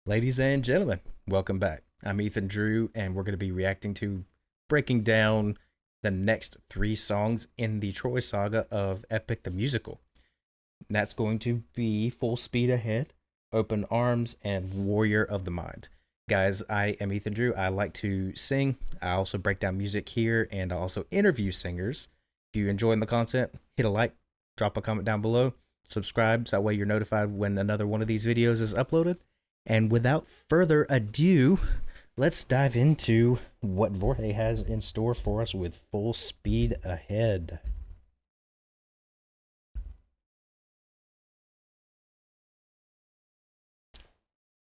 Ladies and gentlemen, welcome back. I'm Ethan Drew, and we're going to be reacting to breaking down the next three songs in the Troy Saga of Epic the Musical. And that's going to be Full Speed Ahead, Open Arms, and Warrior of the Mind. Guys, I am Ethan Drew. I like to sing. I also break down music here, and I also interview singers. If you're enjoying the content, hit a like, drop a comment down below, subscribe, so that way you're notified when another one of these videos is uploaded. And without further ado, let's dive into what Vorge has in store for us with Full Speed Ahead.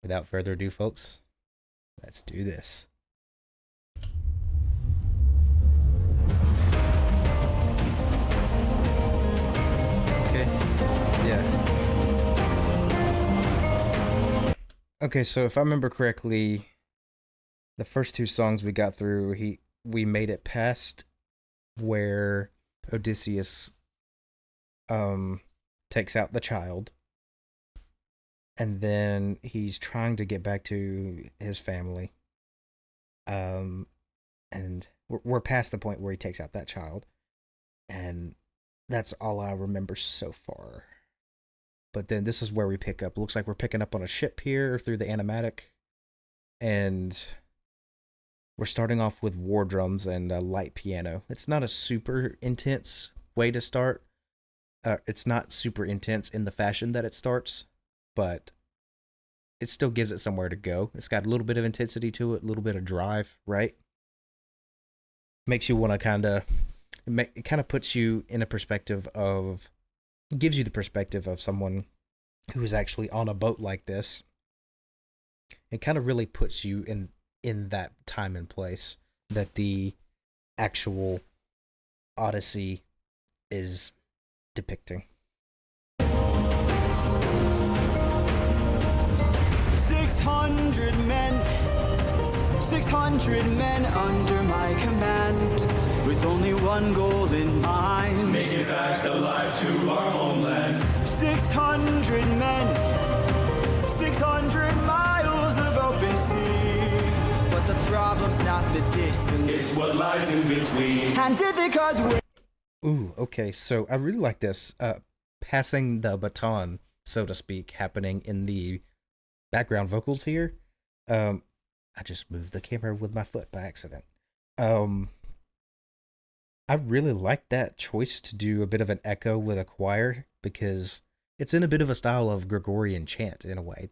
Without further ado, folks, let's do this. Okay, yeah. Okay, so if I remember correctly, the first two songs we got through, we made it past where Odysseus takes out the child, and then he's trying to get back to his family. And we're past the point where he takes out that child, and that's all I remember so far. But then this is where we pick up. Looks like we're picking up on a ship here through the animatic. And we're starting off with war drums and a light piano. It's not a super intense way to start. It's not super intense in the fashion that it starts, but it still gives it somewhere to go. It's got a little bit of intensity to it, a little bit of drive, right? Makes you want to it kind of puts you in a perspective of, gives you the perspective of someone who is actually on a boat like this. It kind of really puts you in that time and place that the actual Odyssey is depicting. 600 men, 600 men under my command, with only one goal in mind: make it back alive to our homeland. 600 men, 600 miles of open sea. But the problem's not the distance, it's what lies in between. and did they cause way? Ooh, okay, so I really like this passing the baton, so to speak, happening in the background vocals here. I just moved the camera with my foot by accident. I really like that choice to do a bit of an echo with a choir, because it's in a bit of a style of Gregorian chant in a way,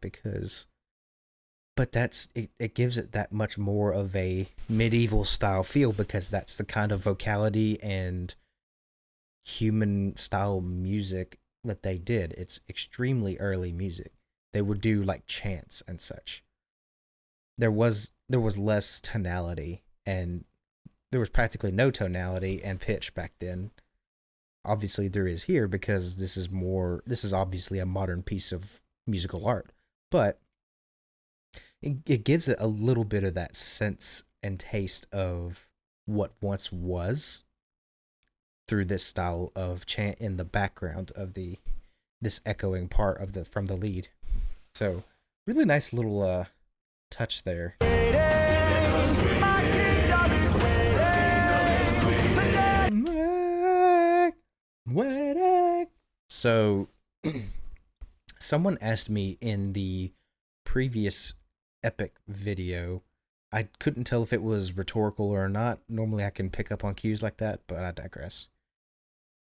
but it gives it that much more of a medieval style feel, because that's the kind of vocality and human style music that they did. It's extremely early music. They would do like chants and such. There was less tonality, and there was practically no tonality and pitch back then. Obviously there is here, because this is obviously a modern piece of musical art, but it gives it a little bit of that sense and taste of what once was through this style of chant in the background of this echoing part of from the lead. So really nice little touch there. So someone asked me in the previous Epic video, I couldn't tell if it was rhetorical or not. Normally I can pick up on cues like that, but I digress.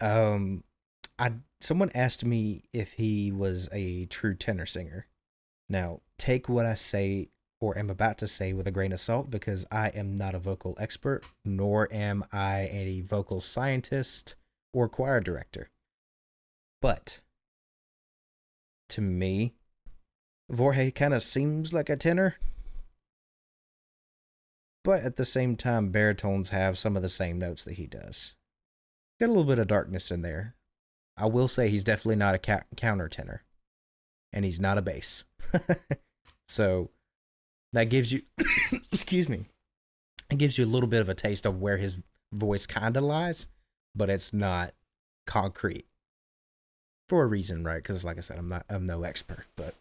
Someone asked me if he was a true tenor singer. Now, take what I say or am about to say with a grain of salt, because I am not a vocal expert, nor am I a vocal scientist or choir director. But to me, Vorge kind of seems like a tenor, but at the same time, baritones have some of the same notes that he does. Got a little bit of darkness in there. I will say he's definitely not a counter tenor, and he's not a bass. So that gives you, excuse me, it gives you a little bit of a taste of where his voice kind of lies, but it's not concrete for a reason, right? Because like I said, I'm no expert, but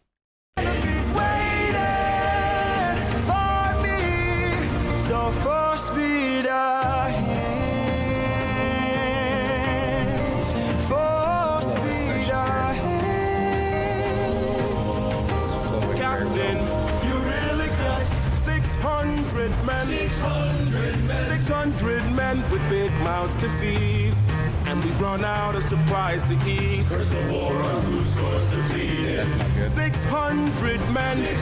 Enemies waiting. Captain, you really got 600 men. 600 men with big mouths to feed. And we've run out of supplies to eat. First the war on whose source to feed. That's not good. 600 men.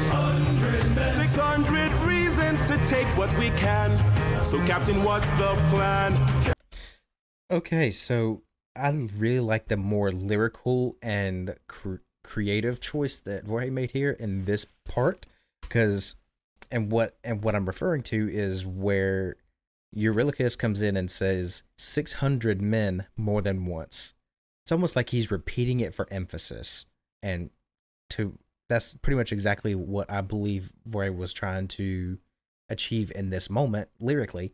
600 reasons to take what we can. So, Captain, what's the plan? Okay, so I really like the more lyrical and creative choice that Jorge made here in this part, because what I'm referring to is where Eurylochus comes in and says 600 men more than once. It's almost like he's repeating it for emphasis, and that's pretty much exactly what I believe Jorge was trying to achieve in this moment lyrically,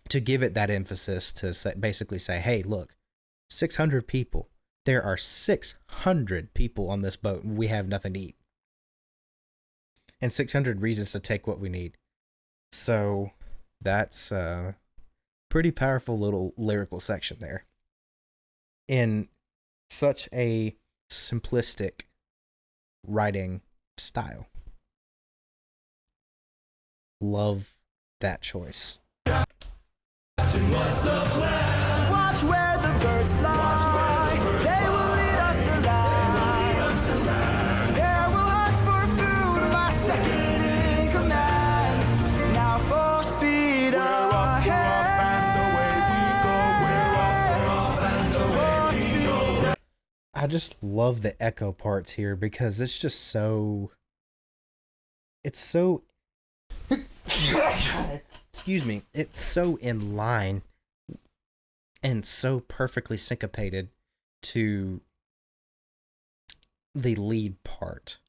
to give it that emphasis to basically say, hey, look, 600 people. There are 600 people on this boat, and we have nothing to eat. And 600 reasons to take what we need. So that's a pretty powerful little lyrical section there. In such a simplistic writing style. Love that choice. What's the plan? Watch where the birds fly. They will lead us to land. There will hunt for food, my second in command. Now full speed ahead. I just love the echo parts here because it's just so. It's so. Excuse me. It's so in line and so perfectly syncopated to the lead part.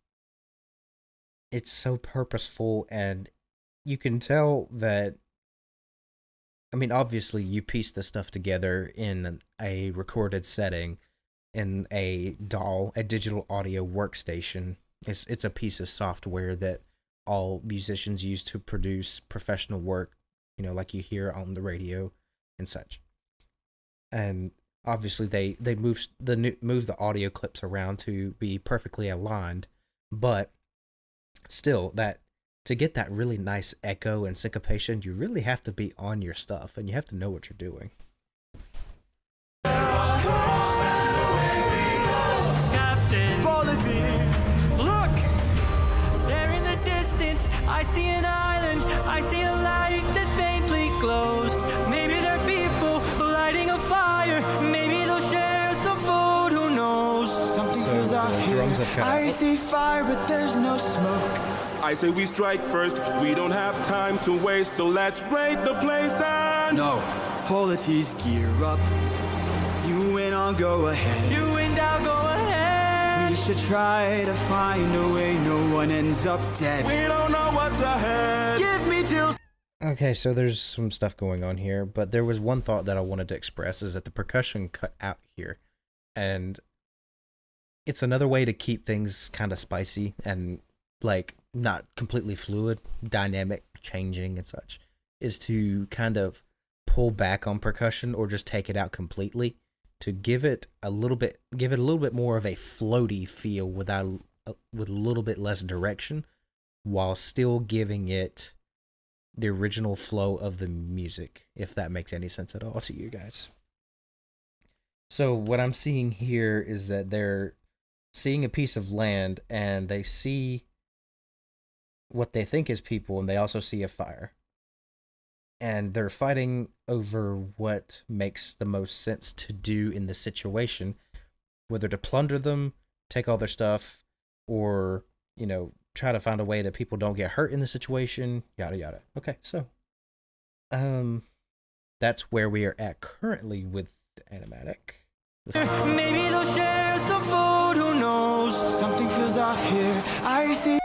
It's so purposeful, and you can tell that. I mean, obviously, you piece this stuff together in a recorded setting, in a DAW, a digital audio workstation. It's a piece of software that all musicians use to produce professional work, like you hear on the radio and such. And obviously they move the audio clips around to be perfectly aligned, but still, that to get that really nice echo and syncopation, you really have to be on your stuff and you have to know what you're doing. I see an island, I see a light that faintly glows. Maybe they're people lighting a fire. Maybe they'll share some food, who knows? Something feels off here. I see fire, but there's no smoke. I say we strike first, we don't have time to waste, so let's raid the place and... No, polities gear up. You and I'll go ahead. You and I'll go ahead. We should try to find a way no one ends up dead. We don't know what's ahead. Give me till... Okay, so there's some stuff going on here, but there was one thought that I wanted to express, is that the percussion cut out here. And it's another way to keep things kind of spicy and, like, not completely fluid, dynamic, changing and such, is to kind of pull back on percussion or just take it out completely, to give it a little bit more of a floaty feel with a little bit less direction, while still giving it the original flow of the music, if that makes any sense at all to you guys. So what I'm seeing here is that they're seeing a piece of land and they see what they think is people, and they also see a fire. And they're fighting over what makes the most sense to do in the situation, whether to plunder them, take all their stuff, or, try to find a way that people don't get hurt in the situation, yada yada. Okay, so that's where we are at currently with the animatic. Maybe they'll share some food, who knows? Something feels off here. I see.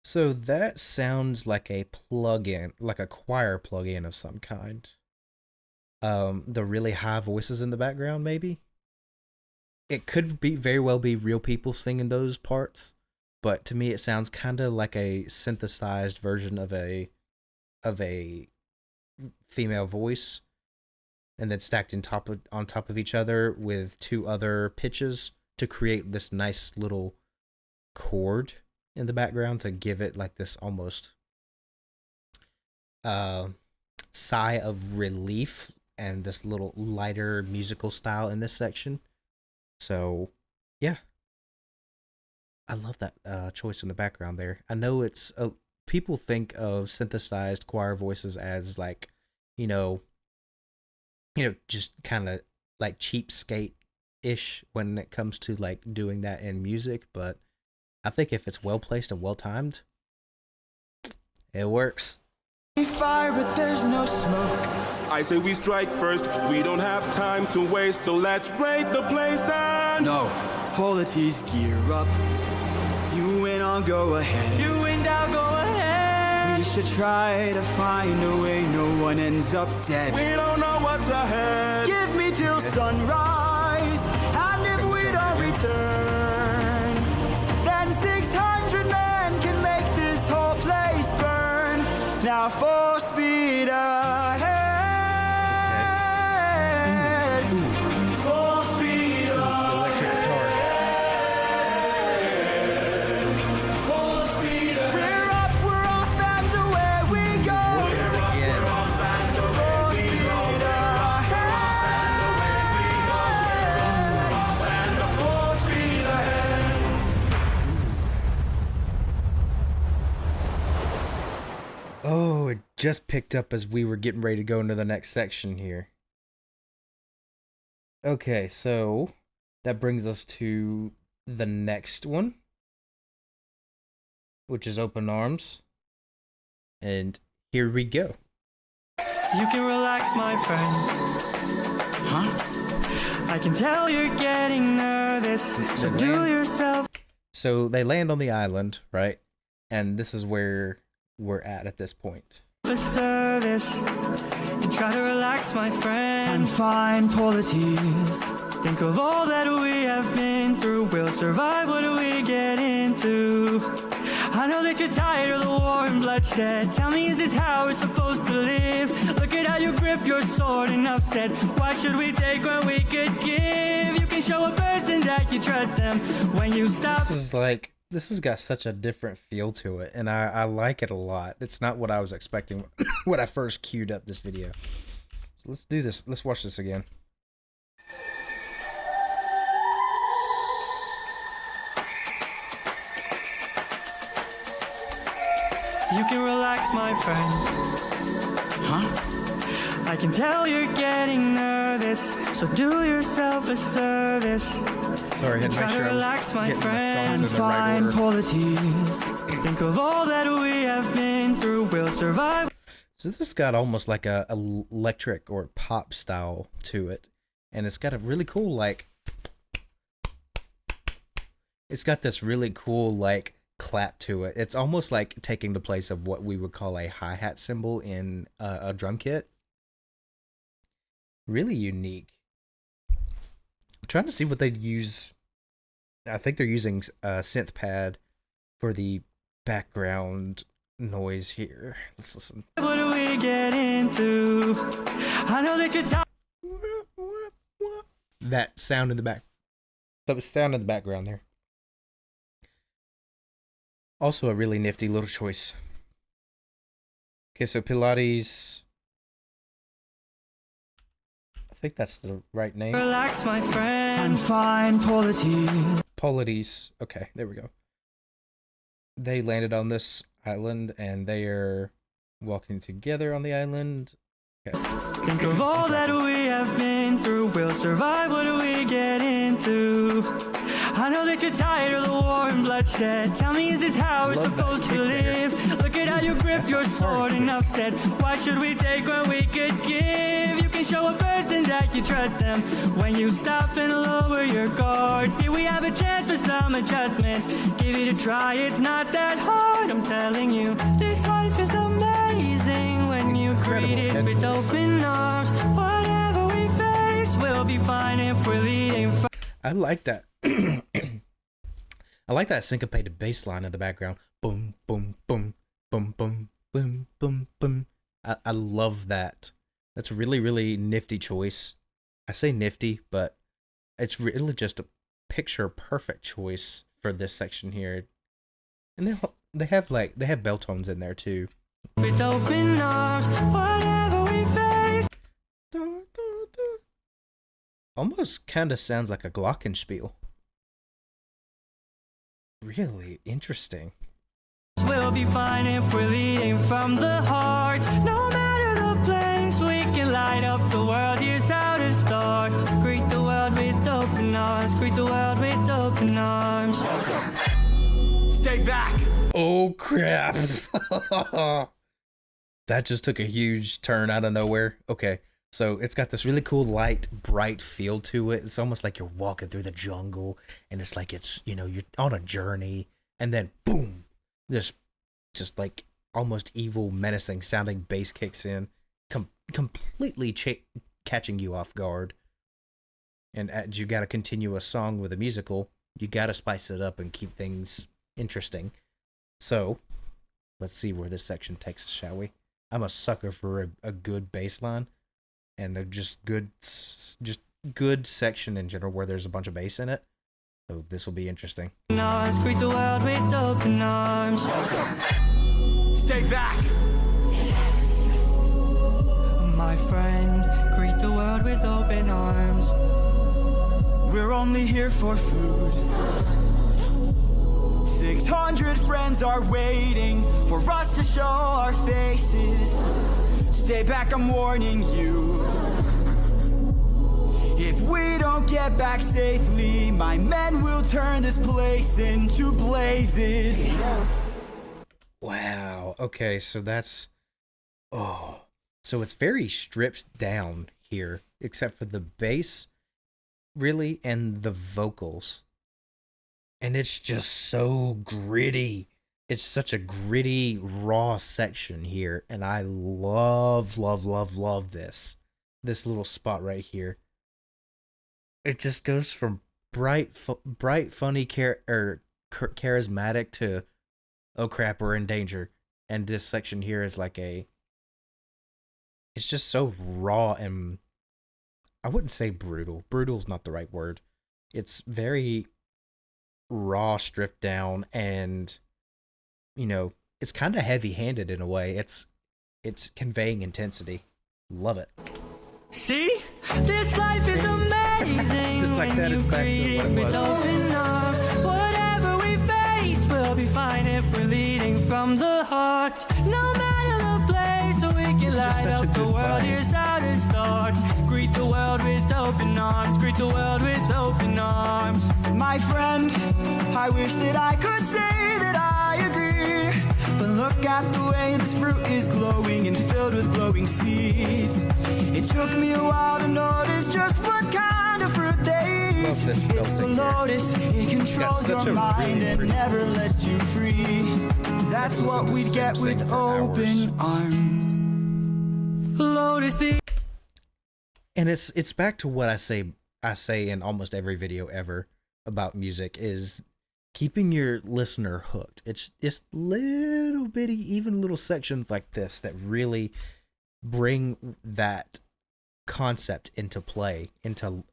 So that sounds like a plugin, like a choir plugin of some kind. The really high voices in the background, maybe. It could very well be real people singing those parts, but to me it sounds kind of like a synthesized version of a female voice, and then stacked on top of each other with two other pitches to create this nice little chord in the background to give it like this almost sigh of relief and this little lighter musical style in this section. So, yeah. I love that choice in the background there. I know it's people think of synthesized choir voices as like, you know, just kind of like cheapskate ish when it comes to like doing that in music, but I think if it's well placed and well timed, it works. Fire, but there's no smoke. I say we strike first. We don't have time to waste, so let's raid the place and... No. Polities, gear up. You win, I'll go ahead. You and I'll go ahead. We should try to find a way no one ends up dead. We don't know what's ahead. Give me till sunrise, and if we don't return, then 600 men can make this whole place burn. Now full speed ahead. Full speed ahead. Full speed ahead. We're up, we're off, and away we go. We're off and away Full we speed go. ahead. And the full speed ahead. Oh, it just picked up as we were getting ready to go into the next section here. Okay, so that brings us to the next one, which is Open Arms. And here we go. You can relax, my friend. Huh? I can tell you're getting nervous, so do yourself So they land on the island, right? And this is where we're at this point. a service and try to relax, my And friend. find polities. Think of all that we have been through. We'll survive. What do we get into? I know that you're tired of the war and bloodshed. Tell me, is this how we're supposed to live? Look at how you grip your sword. Enough said. Why should we take when we could give? You can show a person that you trust them when you stop. This has got such a different feel to it, and I like it a lot. It's not what I was expecting when I first queued up this video. So let's do this. Let's watch this again. You can relax, my friend. Huh? I can tell you're getting nervous, so do yourself a service. Sorry, I had to Try make to sure I relax, was my getting friend. the songs in the right Find order. polities. Think of all that we have been through. We'll survive. So this got almost like a electric or pop style to it, and it's got a really cool like. It's got this really cool like clap to it. It's almost like taking the place of what we would call a hi-hat cymbal in a drum kit. Really unique. I'm trying to see what they'd use. I think they're using a synth pad for the background noise here. Let's listen. What do we get into? I know that you're tired. That sound in the back. That was sound in the background there. Also a really nifty little choice. Okay, so Pilates. I think that's the right name. Relax, my And friend. find polities. Polities. Okay, there we go. They landed on this island and they are walking together on the island. Okay. Think of all that we have been through. We'll survive. What do we get into? I know that you're tired of the war and bloodshed. Tell me, is this how we're Love that supposed to kick there. live? Look at how you grip your sword. Enough said. Why should we take when we could give? You can show a person that you trust them when you stop and lower your guard. Here we have a chance for some adjustment. Give it a try. It's not that hard. I'm telling you, this life is amazing when you greet it with open arms. Whatever we face, we'll be fine if we're leading. I like that. I like that syncopated bass line in the background. Boom, boom, boom, boom, boom, boom, boom, boom. I love that. That's a really, really nifty choice. I say nifty, but it's really just a picture perfect choice for this section here. And they have bell tones in there too. With open arms, whatever we face. Almost kind of sounds like a glockenspiel. Really interesting. We'll be fine if we're leading from the heart. No matter the place, we can light up the world. Here's how to start. Greet the world with open arms. Greet the world with open arms. Stay back. Oh crap. That just took a huge turn out of nowhere. Okay, so it's got this really cool light, bright feel to it. It's almost like you're walking through the jungle, and it's like you're on a journey, and then boom, this just like almost evil, menacing sounding bass kicks in, completely catching you off guard. And as you got to continue a song with a musical, you got to spice it up and keep things interesting. So let's see where this section takes us, shall we? I'm a sucker for a good bass line and a just good section in general where there's a bunch of bass in it. So this will be interesting. Greet the world with open arms. Stay back. My friend, greet the world with open arms. We're only here for food. 600 friends are waiting for us to show our faces. Stay back, I'm warning you. If we don't get back safely, my men will turn this place into blazes. Wow. Okay, so so it's very stripped down here, except for the bass, really, and the vocals. And it's just so gritty. It's such a gritty, raw section here, and I love this little spot right here. It just goes from bright, funny, charismatic to, oh crap, we're in danger. And this section here is like it's just so raw and, I wouldn't say brutal. Brutal's not the right word. It's very raw, stripped down, and, it's kind of heavy-handed in a way. It's conveying intensity. Love it. See? This life is amazing. Just like that, it's back to what it was. Open arms. Whatever we face, we'll be fine if we're leading from the heart. No matter the place, so we can light up the world. Here's how to start. Greet the world with open arms. Greet the world with open arms. My friend, I wish that I could say that I agree, but look at the way this fruit is glowing and filled with glowing seeds. It took me a while to notice just what kind of fruit they eat. It's a lotus, it controls your mind and never lets you free. That's what we'd get with open arms. Lotus. And it's back to what I say in almost every video ever about music, is keeping your listener hooked. It's just little bitty, even little sections like this that really bring that concept into play,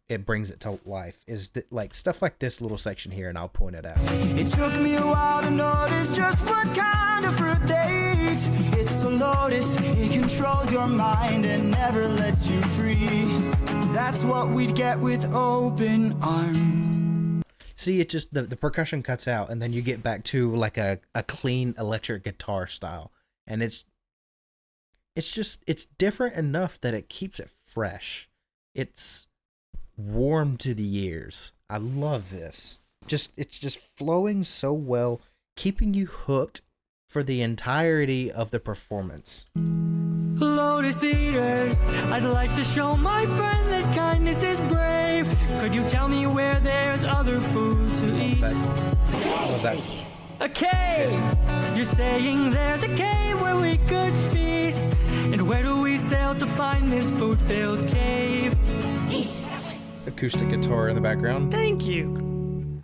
it brings it to life. Is that, like, stuff like this little section here, and I'll point it out. It took me a while to notice just what kind of fruit they eat. It's a lotus, it controls your mind and never lets you free. That's what we'd get with open arms. See, it just, the percussion cuts out, and then you get back to like a clean electric guitar style. And it's different enough that it keeps it fresh. It's warm to the ears. I love this. It's just flowing so well, keeping you hooked for the entirety of the performance. Lotus eaters, I'd like to show my friend that kindness is brave. Could you tell me where there's other food to eat? Love that. A cave! You're saying there's a cave where we could feast. And where do we sail to find this food-filled cave? Acoustic guitar in the background. Thank you.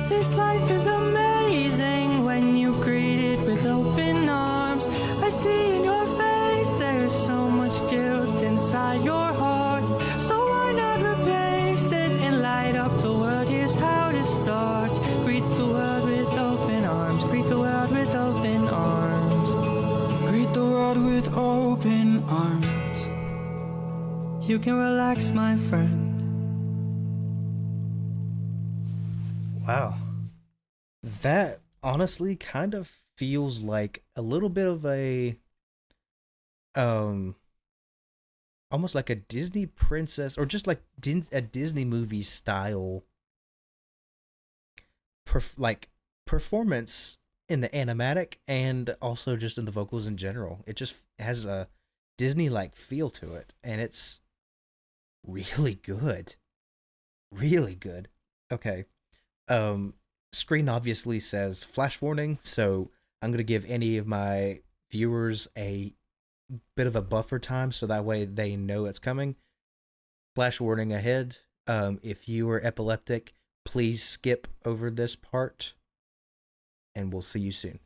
This life is amazing when you greet it with open arms. I see in your face there's so much guilt inside your heart. So why not replace it and light up the world? Here's you can relax, my friend. Wow. That honestly kind of feels like a little bit of a um almost like a Disney princess or just like a Disney movie style like performance in the animatic and also just in the vocals in general. It just has a Disney like feel to it and it's really good. Really good. Okay. Screen obviously says flash warning, so I'm going to give any of my viewers a bit of a buffer time so that way they know it's coming. Flash warning ahead. If you are epileptic, please skip over this part and we'll see you soon.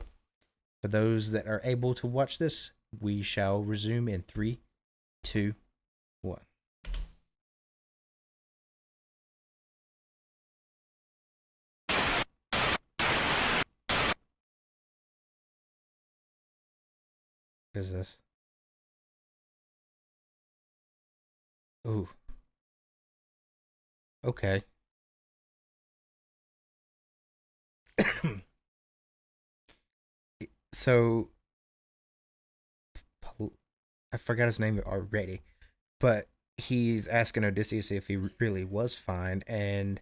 For those that are able to watch this, we shall resume in 3, 2, 1. What is this? Ooh. Okay. So, I forgot his name already, but he's asking Odysseus if he really was fine, and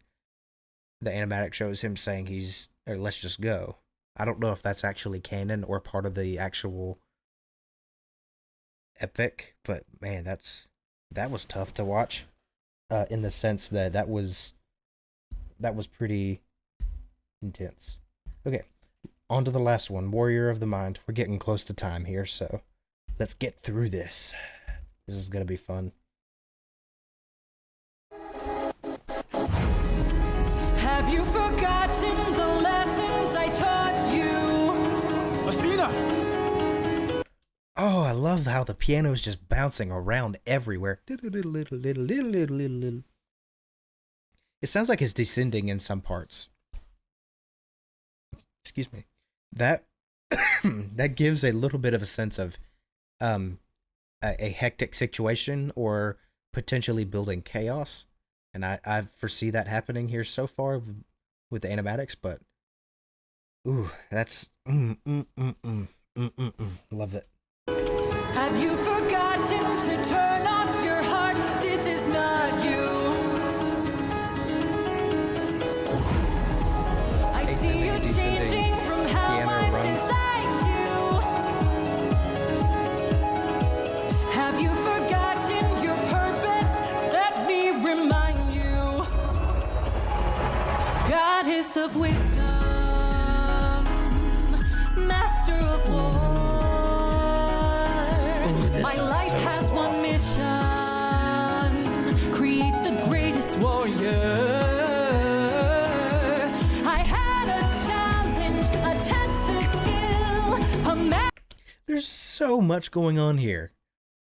the animatic shows him saying or let's just go. I don't know if that's actually canon or part of the actual epic, but man, that was tough to watch. In the sense that was pretty intense. Okay, on to the last one, Warrior of the Mind. We're getting close to time here, so let's get through this. This is gonna be fun. Have you forgotten the lessons I taught you? Athena! Oh, I love how the piano is just bouncing around everywhere. It sounds like it's descending in some parts. Excuse me. That that gives a little bit of a sense of a hectic situation or potentially building chaos. And I foresee that happening here so far with the animatics, but ooh, that's love it. Have you forgotten to turn off your heart? This is not you. I see you changing from how I'm inside you. Have you forgotten your purpose? Let me remind you. Goddess of wisdom, master of war. My life has one mission: create the greatest warrior. I had a challenge, a test of skill, There's so much going on here.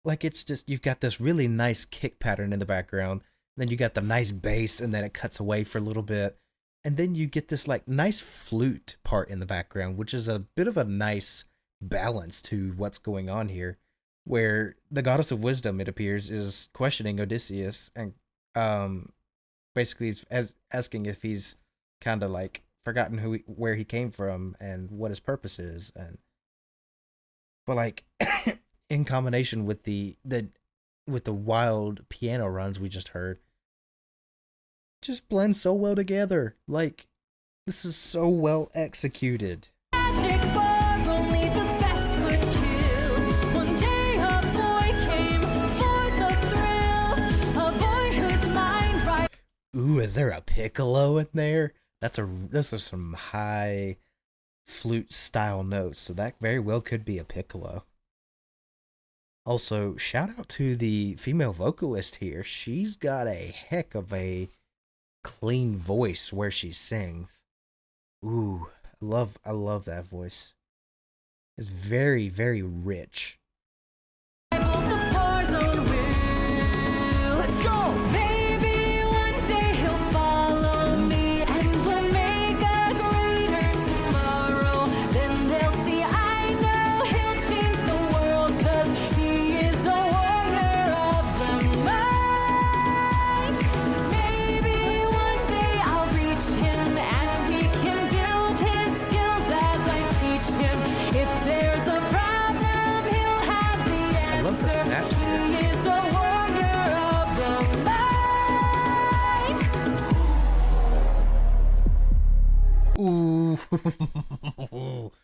Like, it's just, you've got this really nice kick pattern in the background, then you got the nice bass, and then it cuts away for a little bit, and then you get this like nice flute part in the background, which is a bit of a nice balance to what's going on here, where the goddess of wisdom, it appears, is questioning Odysseus and basically is asking if he's kind of like forgotten where he came from and what his purpose is, and but like in combination with the wild piano runs we just heard, just blend so well together. Like, this is so well executed. magic bar, only the best would kill. One day a boy came for the thrill, a boy whose mind right. Ooh, is there a piccolo in there? Those are some high flute style notes, so that very well could be a piccolo. Also, shout out to the female vocalist here. She's got a heck of a clean voice where she sings. Ooh, I love that voice. It's very, very rich. Both the pars on will. Let's go! Maybe one day he'll follow me and we'll make a greater tomorrow. Then they'll see I know he'll change the world, 'cause he is a warrior of the mind.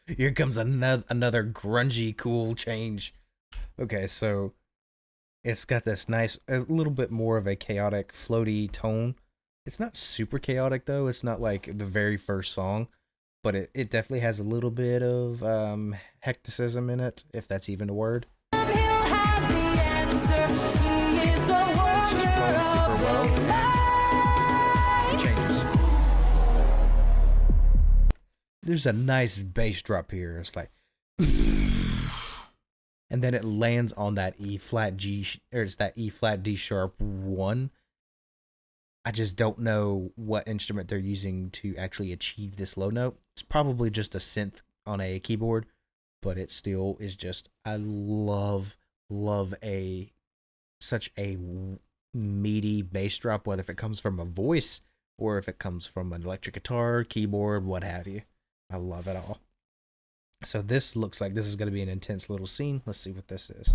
Here comes another grungy, cool change. Okay, so it's got this nice, a little bit more of a chaotic, floaty tone. It's not super chaotic though. It's not like the very first song, but it definitely has a little bit of hecticism in it, if that's even a word. He'll have the answer. He is a warrior Super of well. the night. Changes. There's a nice bass drop here. It's like, and then it lands on that E flat G, or it's that E flat D sharp 1. I just don't know what instrument they're using to actually achieve this low note. It's probably just a synth on a keyboard, but it still is just, I love such a meaty bass drop, whether if it comes from a voice or if it comes from an electric guitar, keyboard, what have you. I love it all. So this looks like this is going to be an intense little scene. Let's see what this is.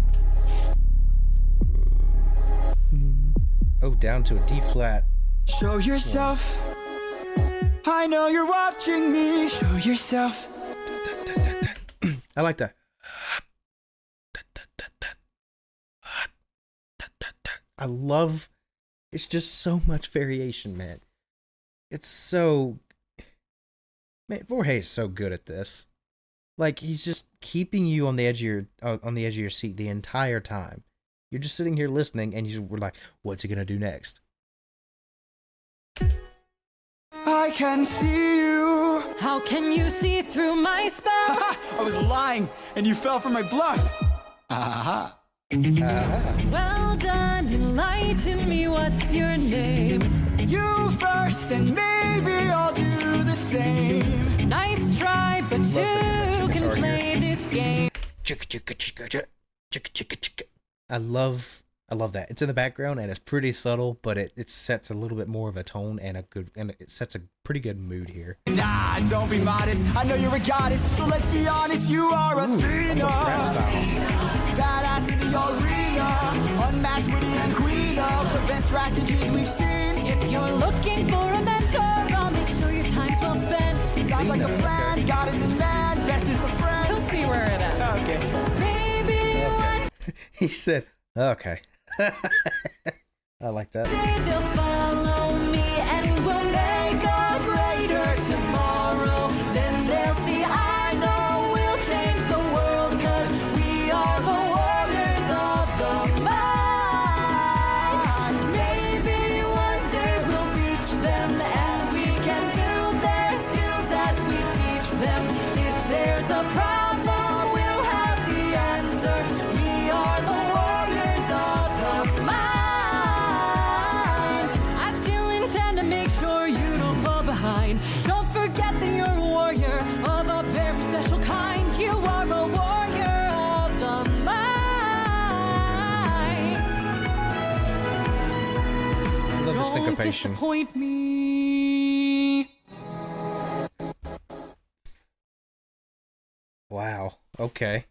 Oh, down to a D flat. Show yourself. I know you're watching me. Show yourself. I like that. I love, it's just so much variation, man. It's so, man, Voorhees is so good at this. Like, he's just keeping you on the edge of your seat the entire time. You're just sitting here listening, and we're like, what's he gonna do next? I can see you. How can you see through my spell? I was lying, and you fell for my bluff. Aha. Well done, enlighten me, what's your name? You first, and maybe I'll do the same. Nice try, but two can play this game. I love that. It's in the background and it's pretty subtle, but it sets a little bit more of a tone and it sets a pretty good mood here. Nah, don't be modest. I know you're a goddess, so let's be honest. You are a Athena. Badass in the arena, unmatched, witty and queen of the best strategies we've seen. If you're looking for a mentor, I'll make sure your time's well spent. Sounds like a plan. Goddess and man, best is a friend. He'll see where it ends. Okay. Maybe one He said, okay. I like that. day they'll follow me and we'll make a greater tomorrow. Then they'll see I know we'll change the world, 'cause we are the warriors of the mind. Maybe one day we'll reach them and we can build their skills as we teach them. If there's a problem, we'll have the answer. We are the warriors of the mind. I still intend to make sure you don't fall behind. Don't forget that you're a warrior of a very special kind. You are a warrior of the mind. I love the Don't syncopation. disappoint me. Wow. Okay.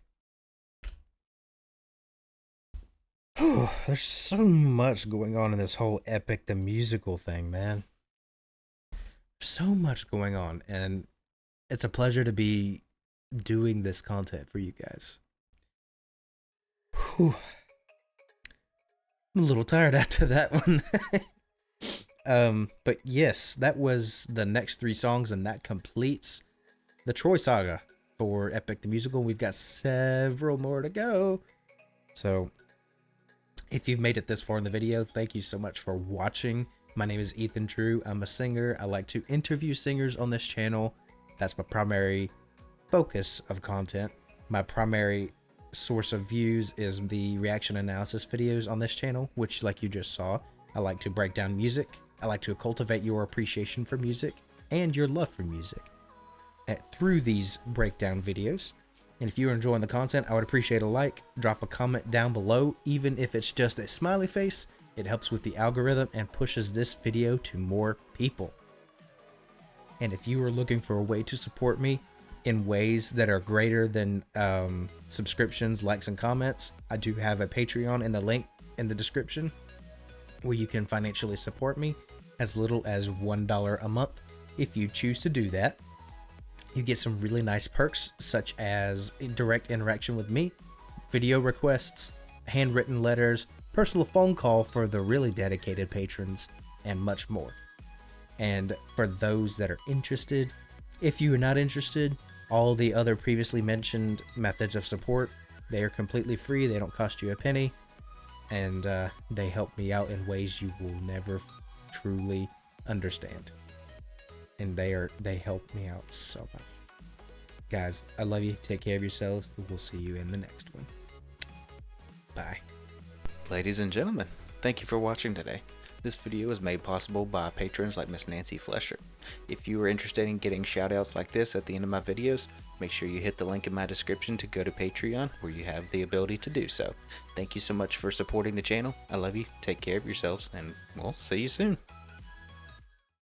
There's so much going on in this whole Epic the Musical thing, man. So much going on, and it's a pleasure to be doing this content for you guys. Whew. I'm a little tired after that one. But yes, that was the next 3 songs, and that completes the Troy Saga for Epic the Musical. We've got several more to go. So if you've made it this far in the video, thank you so much for watching. My name is Ethan Drew. I'm a singer. I like to interview singers on this channel. That's my primary focus of content. My primary source of views is the reaction analysis videos on this channel, which, like you just saw, I like to break down music. I like to cultivate your appreciation for music and your love for music through these breakdown videos. And if you're enjoying the content, I would appreciate a like, drop a comment down below, even if it's just a smiley face. It helps with the algorithm and pushes this video to more people. And if you are looking for a way to support me in ways that are greater than subscriptions, likes, and comments, I do have a Patreon in the link in the description where you can financially support me as little as $1 a month if you choose to do that. You get some really nice perks, such as direct interaction with me, video requests, handwritten letters, personal phone call for the really dedicated patrons, and much more. And for those that are interested, if you are not interested, all the other previously mentioned methods of support, they are completely free. They don't cost you a penny, and they help me out in ways you will never truly understand. And they help me out so much. Guys, I love you. Take care of yourselves. We'll see you in the next one. Bye. Ladies and gentlemen, thank you for watching today. This video was made possible by patrons like Miss Nancy Flesher. If you are interested in getting shoutouts like this at the end of my videos, make sure you hit the link in my description to go to Patreon, where you have the ability to do so. Thank you so much for supporting the channel. I love you. Take care of yourselves, and we'll see you soon.